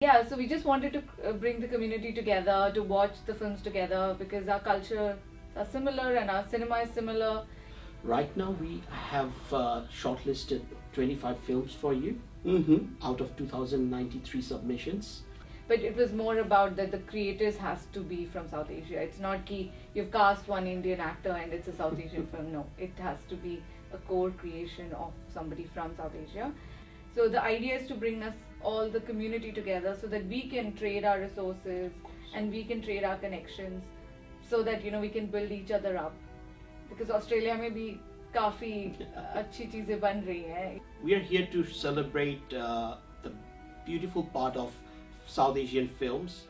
Yeah, so we just wanted to bring the community together to watch the films together because our culture are similar and our cinema is similar. Right now, we have shortlisted 25 films for you out of 2093 submissions. But it was more about that the creators has to be from South Asia. It's not ki you've cast one Indian actor and it's a South Asian film. No, it has to be a core creation of somebody from South Asia. So the idea is to bring us all the community together so that we can trade our resources and we can trade our connections so that we can build each other up. Because Australia में भी काफी अच्छी चीजें बन रही हैं. We are here to celebrate the beautiful part of South Asian films.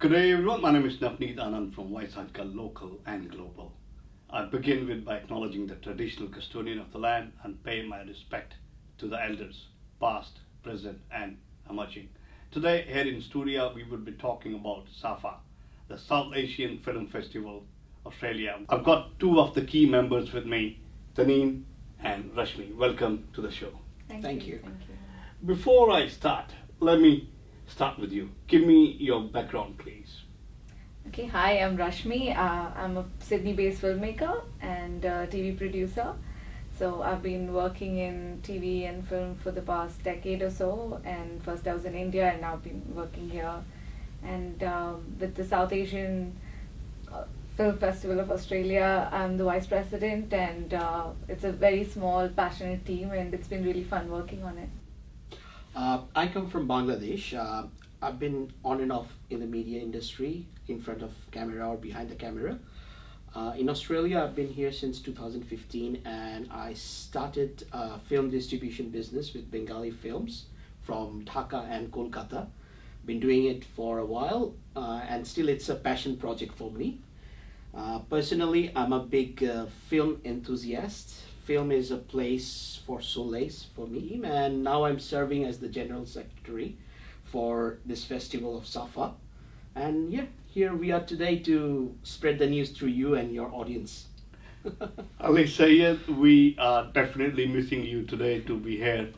Good day everyone, my name is Navneet Anand from aajKal Local and Global. I begin by acknowledging the traditional custodian of the land and pay my respect to the elders, past, present and emerging. Today here in studio we will be talking about SAFFA, the South Asian Film Festival, Australia. I've got two of the key members with me, Taneem and Rashmi. Welcome to the show. Thank you. Before I start, let me start with you. Give me your background, please. Okay, hi, I'm Rashmi. I'm a Sydney-based filmmaker and TV producer. So I've been working in TV and film for the past decade or so. And first I was in India and now I've been working here. And with the South Asian Film Festival of Australia, I'm the vice president, and it's a very small, passionate team, and it's been really fun working on it. I come from Bangladesh. I've been on and off in the media industry, in front of camera or behind the camera. In Australia, I've been here since 2015, and I started a film distribution business with Bengali films from Dhaka and Kolkata. Been doing it for a while, and still it's a passion project for me. Personally, I'm a big film enthusiast. Film is a place for solace for me, and now I'm serving as the General Secretary for this festival of SAFFA. And yeah, here we are today to spread the news through you and your audience. Ali Sayed, we are definitely missing you today to be here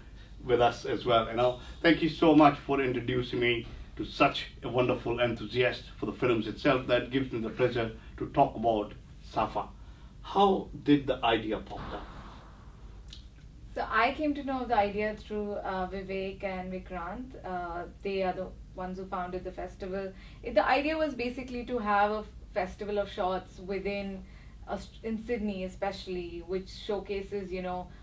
with us as well. Thank you so much for introducing me to such a wonderful enthusiast for the films itself. That gives me the pleasure to talk about SAFFA. How did the idea pop up? So I came to know the idea through Vivek and Vikrant. They are the ones who founded the festival. The idea was basically to have a festival of shorts within in Sydney especially, which showcases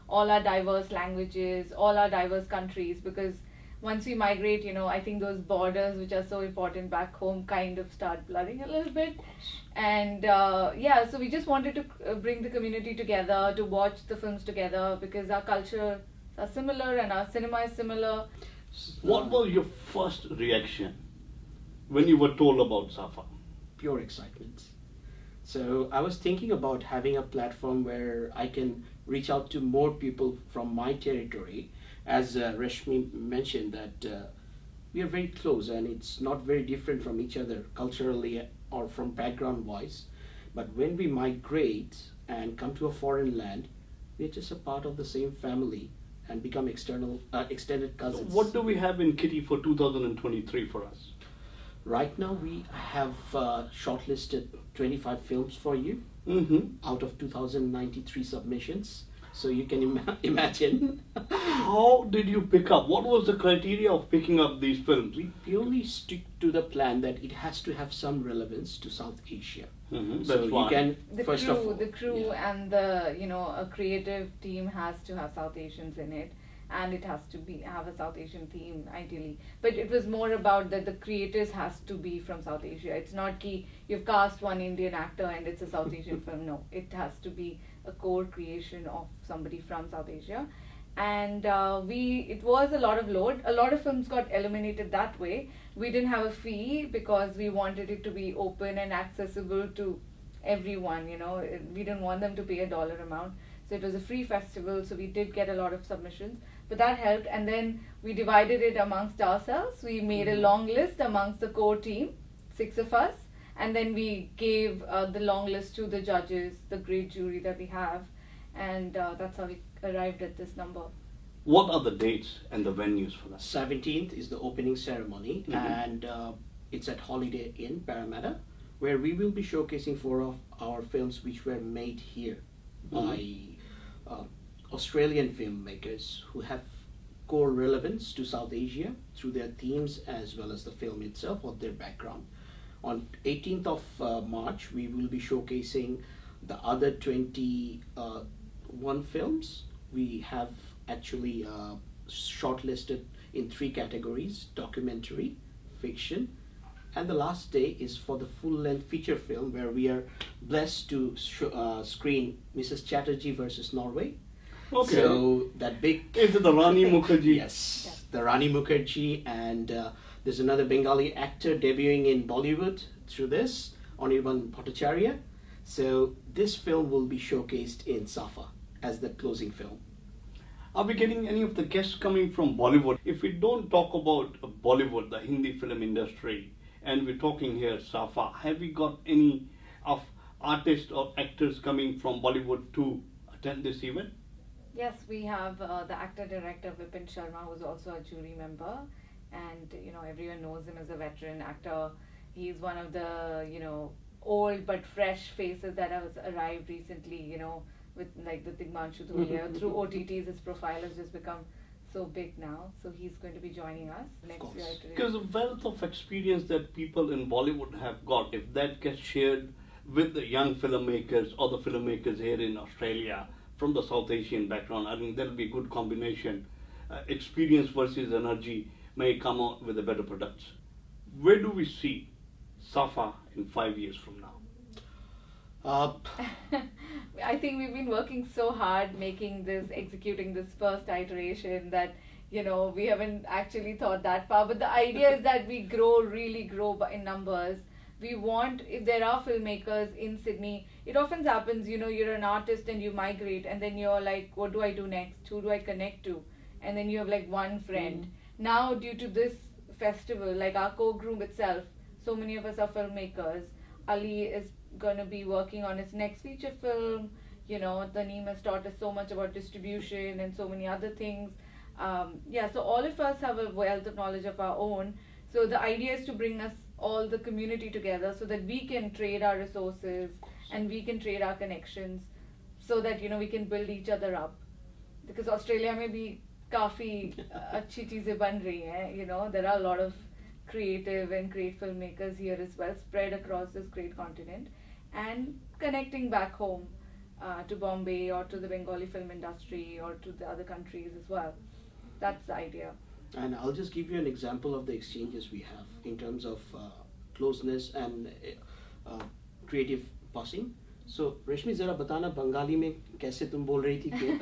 all our diverse languages, all our diverse countries, because once we migrate, I think those borders which are so important back home kind of start blurring a little bit. And so we just wanted to bring the community together to watch the films together because our culture are similar and our cinema is similar. What was your first reaction when you were told about SAFFA? Pure excitement. So I was thinking about having a platform where I can reach out to more people from my territory. As Rashmi mentioned, that we are very close and it's not very different from each other culturally or from background wise. But when we migrate and come to a foreign land, we're just a part of the same family and become extended cousins. What do we have in Kitty for 2023 for us? Right now we have shortlisted 25 films for you out of 2093 submissions. So you can imagine. How did you pick up? What was the criteria of picking up these films? We purely stick to the plan that it has to have some relevance to South Asia. So you can the crew and a creative team has to have South Asians in it, and it has to have a South Asian theme ideally. But it was more about that the creators has to be from South Asia. It's not ki you've cast one Indian actor and it's a South Asian film. No, it has to be a core creation of somebody from South Asia. And it was a lot of load. A lot of films got eliminated that way. We didn't have a fee because we wanted it to be open and accessible to everyone. We didn't want them to pay a dollar amount. So it was a free festival, so we did get a lot of submissions. But that helped, and then we divided it amongst ourselves. We made a long list amongst the core team, 6 of us, and then we gave the long list to the judges, the great jury that we have, and that's how we arrived at this number. What are the dates and the venues for that? 17th is the opening ceremony, and it's at Holiday Inn, Parramatta, where we will be showcasing 4 of our films which were made here by Australian filmmakers who have core relevance to South Asia through their themes as well as the film itself or their background. On 18th of March, we will be showcasing the other 21 films. We have actually shortlisted in 3 categories: documentary, fiction, and the last day is for the full-length feature film, where we are blessed to screen Mrs. Chatterjee versus Norway. Okay. So that big... Is it the Rani Mukherjee? Yes, the Rani Mukherjee, and there's another Bengali actor debuting in Bollywood through this, Anirban Bhattacharya. So this film will be showcased in SAFFA as the closing film. Are we getting any of the guests coming from Bollywood? If we don't talk about Bollywood, the Hindi film industry, and we're talking here SAFFA, have we got any of artists or actors coming from Bollywood to attend this event? Yes, we have the actor-director Vipin Sharma, who's also a jury member, and everyone knows him as a veteran actor. He's one of the old but fresh faces that has arrived recently, with like the Tigmanshu Dhulia. Through OTTs, his profile has just become so big now. So he's going to be joining us next year. Because the wealth of experience that people in Bollywood have got, if that gets shared with the young filmmakers or the filmmakers here in Australia from the South Asian background, I think that'll be a good combination. Experience versus energy may come out with a better products. Where do we see SAFFA in 5 years from now? I think we've been working so hard executing this first iteration that we haven't actually thought that far. But the idea is that we really grow in numbers. We want, if there are filmmakers in Sydney, it often happens, you're an artist and you migrate, and then you're like, what do I do next? Who do I connect to? And then you have like one friend. Now, due to this festival, like our co-group itself, so many of us are filmmakers. Ali is going to be working on his next feature film. Taneem has taught us so much about distribution and so many other things. So all of us have a wealth of knowledge of our own. So the idea is to bring us all the community together so that we can trade our resources and we can trade our connections so that we can build each other up. Because Australia में भी काफी अच्छी चीजें बन रही हैं. There are a lot of creative and great filmmakers here as well, spread across this great continent, and connecting back home to Bombay or to the Bengali film industry or to the other countries as well. That's the idea. And I'll just give you an example of the exchanges we have in terms of closeness and creative passing. So, Rashmi, जरा बताना बंगाली में कैसे तुम बोल रही थी क्यों?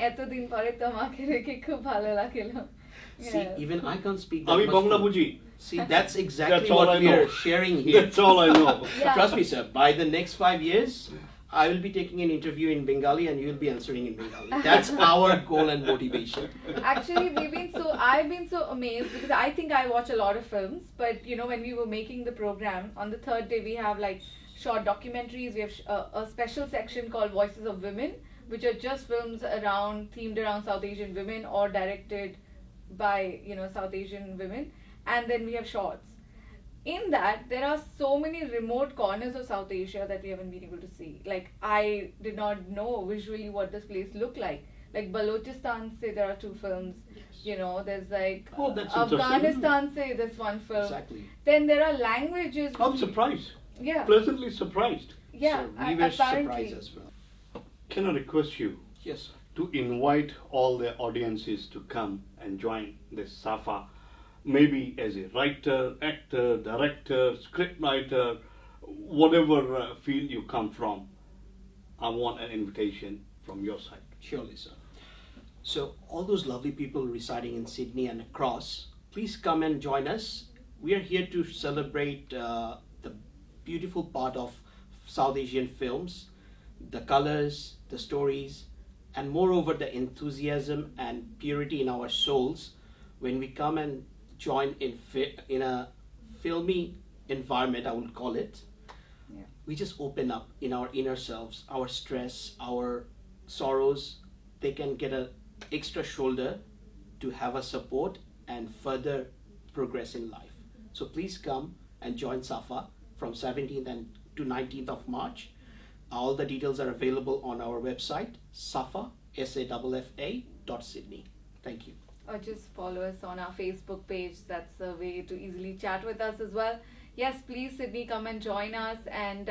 एतो दिन परे তোমাকে রেখে খুব ভালো লাগলো. See, even I can't speak that Are we much. Bangla Buji? See, that's exactly That's all what I we are know. sharing here. That's all I know. Yeah. Trust me, sir. By the next 5 years, I will be taking an interview in Bengali, and you will be answering in Bengali. That's our goal and motivation. Actually, I've been so amazed because I think I watch a lot of films, but when we were making the program, on the third day we have like short documentaries. We have a special section called Voices of Women, which are just films themed around South Asian women or directed by South Asian women, and then we have shorts. In that, there are so many remote corners of South Asia that we haven't been able to see. Like, I did not know visually what this place looked like. Like Balochistan, say there are 2 films. There's like That's Afghanistan, say there's 1 film. Exactly. Then there are languages. I'm surprised. Yeah. Pleasantly surprised. Yeah. So we were apparently. surprised as well. Can I request you Yes, sir. to invite all the audiences to come and join this SAFFA, maybe as a writer, actor, director, scriptwriter, whatever field you come from. I want an invitation from your side. Surely, sir. So, all those lovely people residing in Sydney and across, please come and join us. We are here to celebrate the beautiful part of South Asian films, the colors, the stories, and moreover the enthusiasm and purity in our souls when we come and join in a filmy environment, I would call it, Yeah. we just open up in our inner selves, our stress, our sorrows. They can get an extra shoulder to have a support and further progress in life. So please come and join SAFFA from 17th to 19th of March. All the details are available on our website, SAFFA, SAFFA.Sydney. Thank you. Or just follow us on our Facebook page. That's a way to easily chat with us as well. Yes, please, Sydney, come and join us and,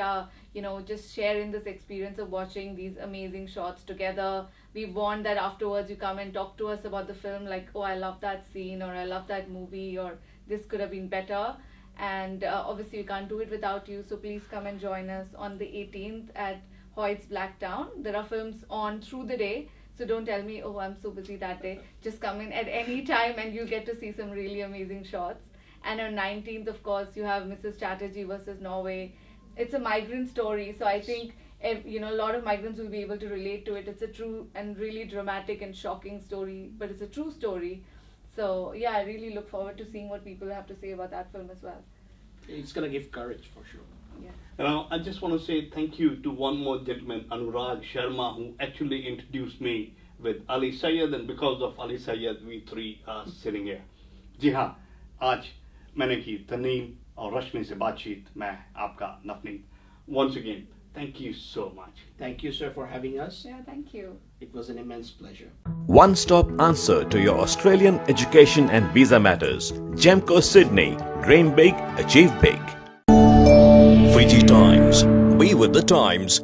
just share in this experience of watching these amazing shots together. We want that afterwards you come and talk to us about the film, like, oh, I love that scene, or I love that movie, or this could have been better. And obviously, we can't do it without you. So please come and join us on the 18th at Hoyt's Blacktown. There are films on through the day. So don't tell me, oh, I'm so busy that day. Just come in at any time and you'll get to see some really amazing shots. And on 19th, of course, you have Mrs. Chatterjee versus Norway. It's a migrant story. So I think, a lot of migrants will be able to relate to it. It's a true and really dramatic and shocking story, but it's a true story. So, yeah, I really look forward to seeing what people have to say about that film as well. It's going to give courage for sure. Yeah. Now, I just want to say thank you to one more gentleman, Anurag Sharma, who actually introduced me with Ali Syed, and because of Ali Syed, we three are sitting here. जी हाँ, आज मैंने की तनीम और रश्मि से बातचीत, मैं आपका Navneet. Once again, thank you so much. Thank you, sir, for having us. Yeah, thank you. It was an immense pleasure. One-stop answer to your Australian education and visa matters. Gemco Sydney. Dream big, achieve big. Fiji Times. Be with the times.